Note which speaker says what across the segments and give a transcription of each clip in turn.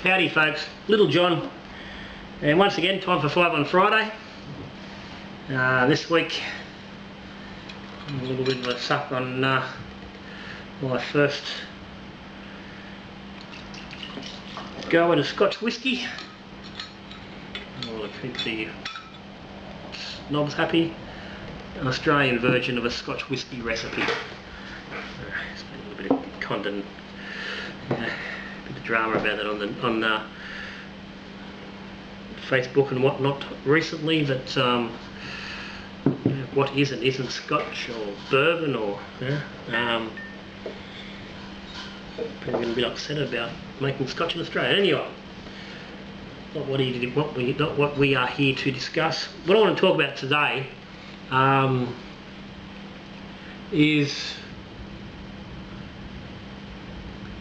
Speaker 1: Howdy folks, Little John, and once again time for 5 on Friday. This week a little bit of a suck on my first go at a Scotch whisky. I want to keep the snobs happy. An Australian version of a Scotch whisky recipe. It's been a little bit of content, a bit of drama about it on Facebook and whatnot recently, that what is and isn't Scotch or bourbon, or people are going to be upset about making Scotch in Australia. Anyway, not what we are here to discuss. What I want to talk about today is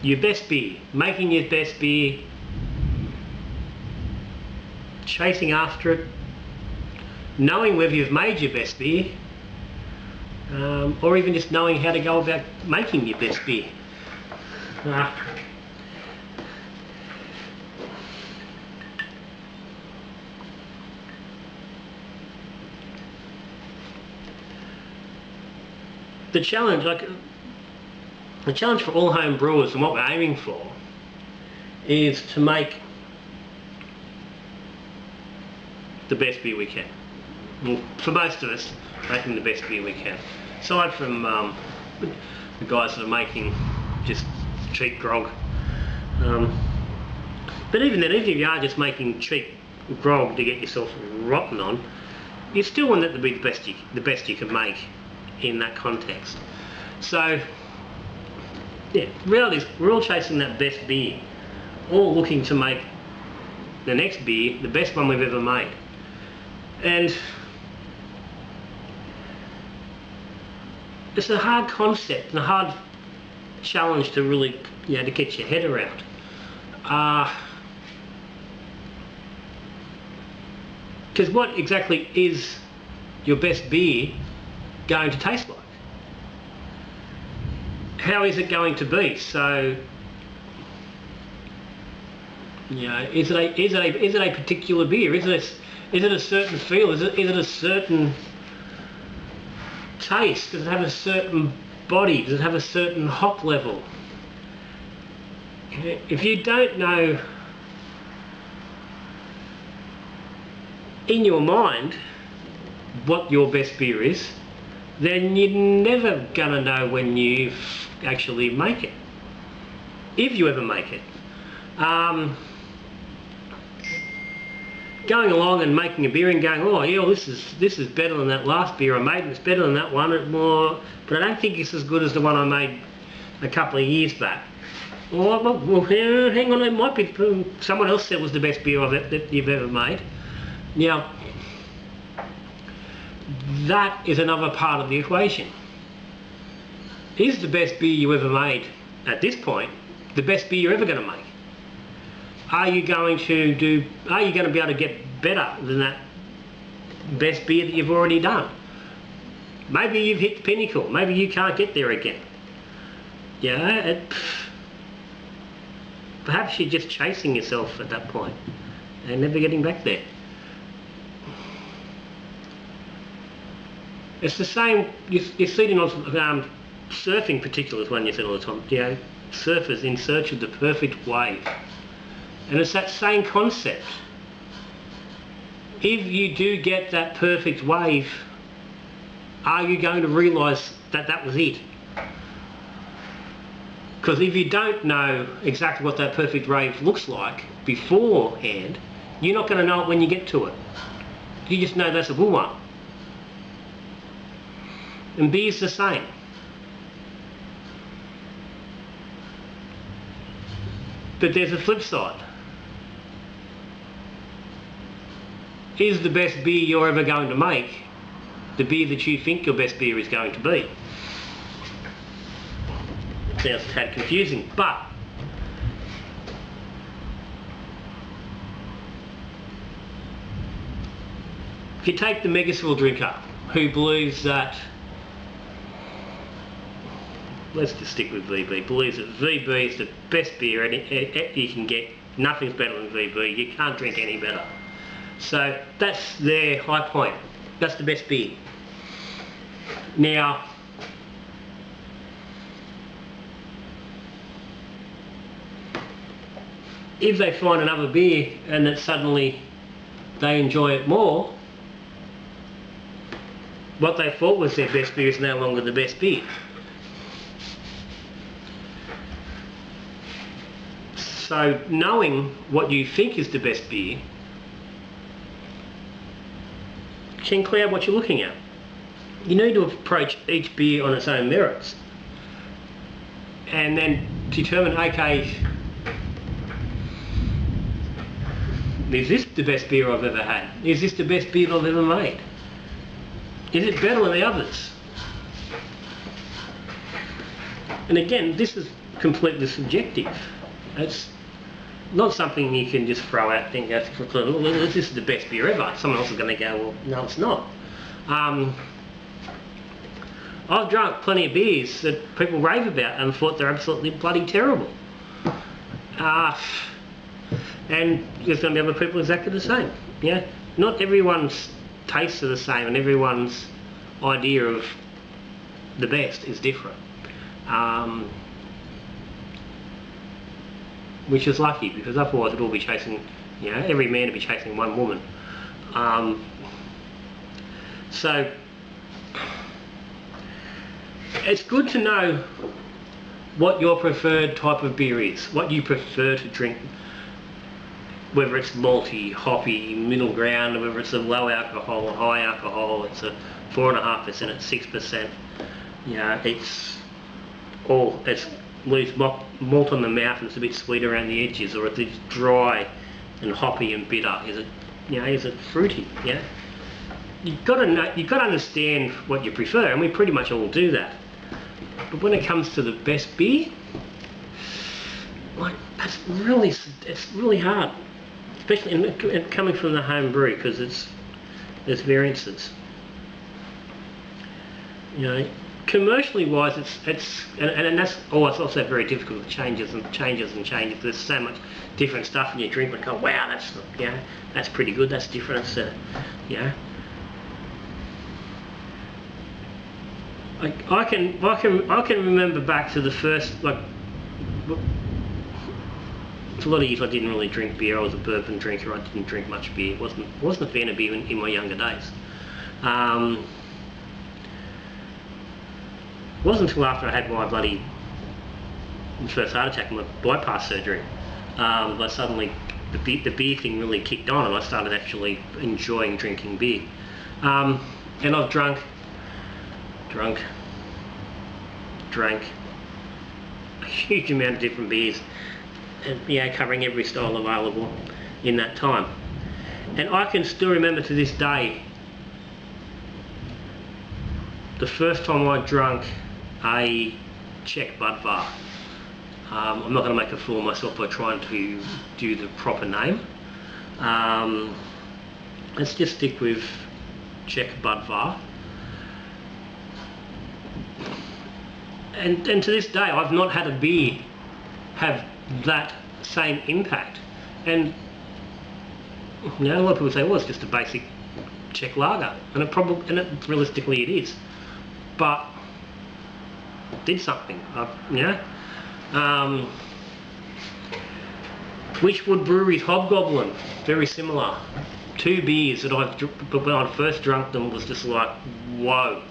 Speaker 1: your best beer, making your best beer, chasing after it, knowing whether you've made your best beer, or even just knowing how to go about making your best beer. The challenge for all home brewers, and what we're aiming for, is to make the best beer we can. Well, for most of us, making the best beer we can. Aside from the guys that are making just cheap grog. But even then, even if you are just making cheap grog to get yourself rotten on, you still want that to be the best you can make in that context. So yeah, reality is we're all chasing that best beer, all looking to make the next beer the best one we've ever made. And it's a hard concept and a hard challenge to really, to get your head around. Because what exactly is your best beer going to taste like? How is it going to be? So, is it a particular beer? Is it a certain feel? Is it a certain taste? Does it have a certain body? Does it have a certain hop level? If you don't know in your mind what your best beer is, then you're never gonna know when you actually make it, if you ever make it. Going along and making a beer and going, oh yeah, this is better than that last beer I made, it's better than that one, but I don't think it's as good as the one I made a couple of years back. Well, hang on, it might be someone else said was the best beer that you've ever made. Now, that is another part of the equation. Is the best beer you ever made at this point the best beer you're ever going to make? Are you going to be able to get better than that best beer that you've already done? Maybe you've hit the pinnacle, maybe you can't get there again. Perhaps you're just chasing yourself at that point and never getting back there. It's the same, you see it on surfing particularly is one you see all the time. Surfers in search of the perfect wave. And it's that same concept. If you do get that perfect wave, are you going to realise that that was it? Because if you don't know exactly what that perfect wave looks like beforehand, you're not going to know it when you get to it. You just know that's a good one. And beer's the same. But there's a flip side. Is the best beer you're ever going to make the beer that you think your best beer is going to be? It sounds a tad confusing, but if you take the Megasville drinker who believes that, let's just stick with VB, believes that VB is the best beer you can get Nothing's better than VB. You can't drink any better. So that's their high point. That's the best beer. Now, if they find another beer and that suddenly they enjoy it more, what they thought was their best beer is no longer the best beer. So knowing what you think is the best beer can cloud what you're looking at. You need to approach each beer on its own merits and then determine, okay, is this the best beer I've ever had? Is this the best beer I've ever made? Is it better than the others? And again, this is completely subjective. It's not something you can just throw out and think, well, this is the best beer ever. Someone else is going to go, well, no, it's not. I've drunk plenty of beers that people rave about and thought they're absolutely bloody terrible. And there's going to be other people exactly the same. Yeah, not everyone's tastes are the same, and everyone's idea of the best is different. Which is lucky, because otherwise we'd all be chasing, you know, every man would be chasing one woman. So it's good to know what your preferred type of beer is, what you prefer to drink, whether it's malty, hoppy, middle ground, or whether it's a low alcohol or high alcohol, it's a 4.5%, it's 6%. You know, it's leaves malt on the mouth and it's a bit sweet around the edges, or it's dry and hoppy and bitter. Is it fruity? Yeah. You've got to understand what you prefer, and we pretty much all do that. But when it comes to the best beer, like, it's really hard, especially in coming from the home brew, because there's variances. You know, commercially wise, and that's also very difficult with changes. There's so much different stuff in your drink, but go, wow, that's pretty good. That's different. I can remember back to the first, like, for a lot of years I didn't really drink beer. I was a bourbon drinker. I didn't drink much beer. wasn't a fan of beer in my younger days. It wasn't until after I had my bloody first heart attack and my bypass surgery that suddenly the beer thing really kicked on, and I started actually enjoying drinking beer. And I've drank a huge amount of different beers, and covering every style available in that time. And I can still remember to this day the first time I drank a Czech Budvar. I'm not going to make a fool of myself by trying to do the proper name. Let's just stick with Czech Budvar. And to this day, I've not had a beer have that same impact. And a lot of people say, well, it's just a basic Czech lager, and realistically it is, but it did something. Wychwood Brewery's Hobgoblin, very similar. Two beers that but when I first drank them was just like, whoa.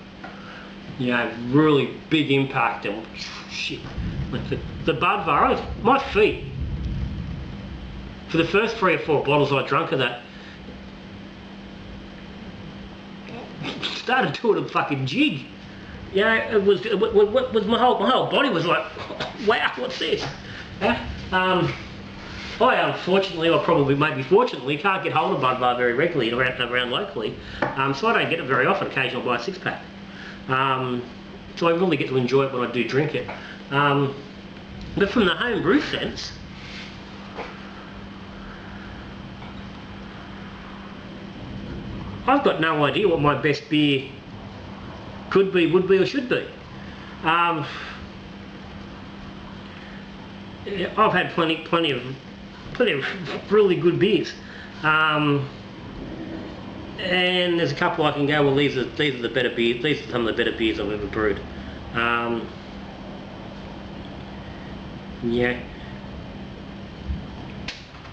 Speaker 1: Really big impact, and shit. Like the Budvar, my feet, for the first 3 or 4 bottles I drank of that, started doing a fucking jig. It was my whole body was like, wow, what's this? I unfortunately, or probably maybe fortunately, can't get hold of Budvar very regularly around locally, so I don't get it very often. Occasionally I'll buy a 6-pack. So I really get to enjoy it when I do drink it. But from the home brew sense, I've got no idea what my best beer could be, would be, or should be. I've had plenty of plenty of really good beers. And there's a couple I can go, well, these are the better beers. These are some of the better beers I've ever brewed. Yeah.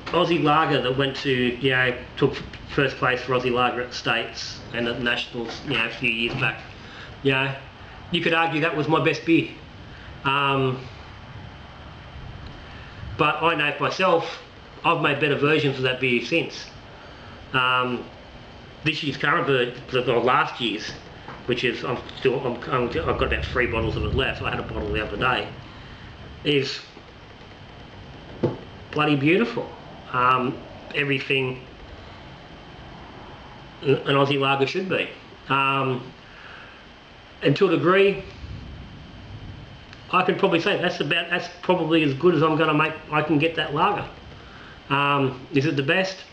Speaker 1: Aussie Lager that went to, took first place for Aussie Lager at the States and at Nationals, a few years back. You could argue that was my best beer. But I know for myself, I've made better versions of that beer since. This year's current, or last year's, which is, I've got about 3 bottles of it left. I had a bottle the other day. Is bloody beautiful. Everything an Aussie lager should be. And to a degree, I could probably say that's probably as good as I'm going to make. I can get that lager. Is it the best?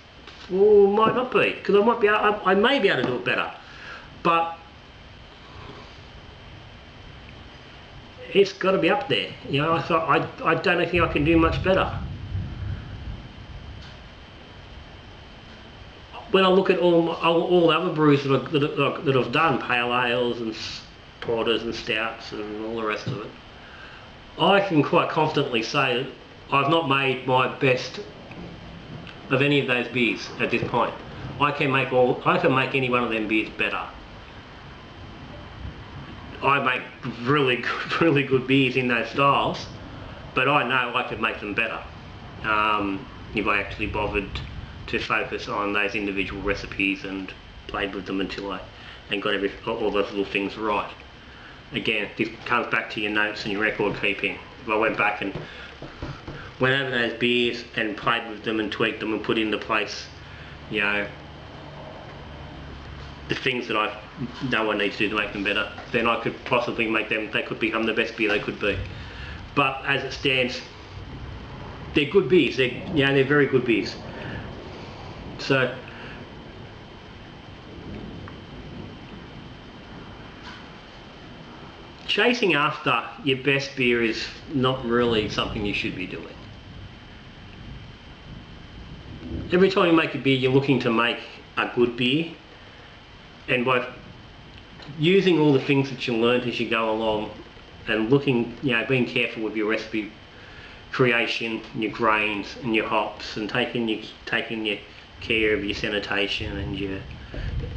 Speaker 1: Well, might not be, because I may be able to do it better, but it's got to be up there. I don't think I can do much better. When I look at all other brews that I've done, pale ales and porters and stouts and all the rest of it, I can quite confidently say that I've not made my best of any of those beers at this point. I can make any one of them beers better. I make really good beers in those styles, but I know I could make them better if I actually bothered to focus on those individual recipes and played with them until I got all those little things right. Again, this comes back to your notes and your record keeping. If I went back and went over those beers and played with them and tweaked them and put into place, the things that I know I need to do to make them better, then I could possibly make them, they could become the best beer they could be. But as it stands, they're good beers. They're very good beers. So chasing after your best beer is not really something you should be doing. Every time you make a beer, you're looking to make a good beer, and by using all the things that you learned as you go along and looking, being careful with your recipe creation, your grains and your hops, and taking your care of your sanitation and your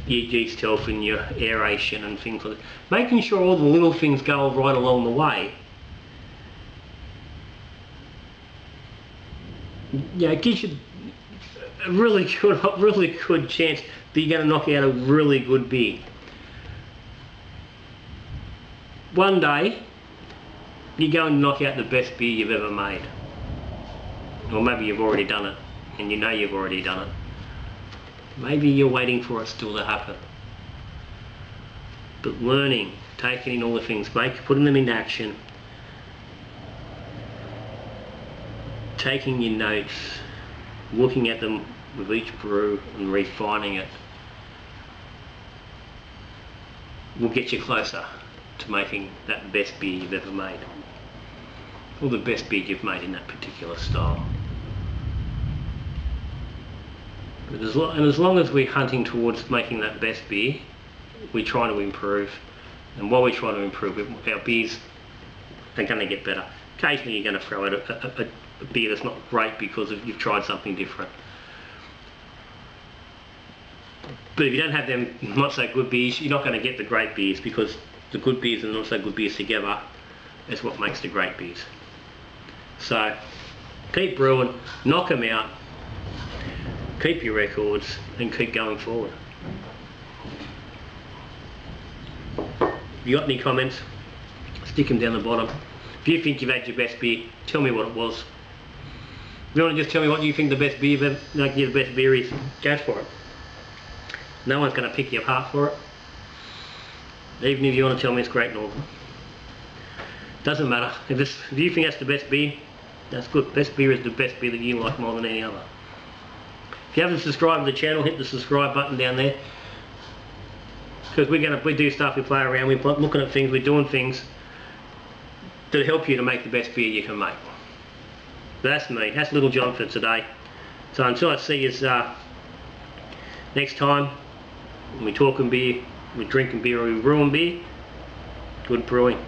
Speaker 1: yeast health and your aeration and things like that. Making sure all the little things go right along the way, it gives you a really good chance that you're going to knock out a really good beer. One day, you're going to knock out the best beer you've ever made. Or maybe you've already done it, and you've already done it. Maybe you're waiting for it still to happen. But learning, taking in all the things, putting them into action, taking your notes, looking at them with each brew and refining it, will get you closer to making that best beer you've ever made, or the best beer you've made in that particular style. But as long as we're hunting towards making that best beer, we try to improve, and while we try to improve, our beers are going to get better. Occasionally you're going to throw out a beer that's not great because you've tried something different. But if you don't have them not so good beers, you're not going to get the great beers, because the good beers and not so good beers together is what makes the great beers. So keep brewing, knock them out, keep your records, and keep going forward. If you got any comments, stick them down the bottom. If you think you've had your best beer, tell me what it was. If you want to just tell me what you think the best beer is, go for it. No one's going to pick you apart for it. Even if you want to tell me it's Great Northern. Doesn't matter. If you think that's the best beer, that's good. Best beer is the best beer that you like more than any other. If you haven't subscribed to the channel, hit the subscribe button down there. Because we do stuff, we play around, we're looking at things, we're doing things that help you to make the best beer you can make. But that's me. That's Little John for today. So until I see you next time, when we're talking beer, we're drinking beer or we're brewing beer, good brewing.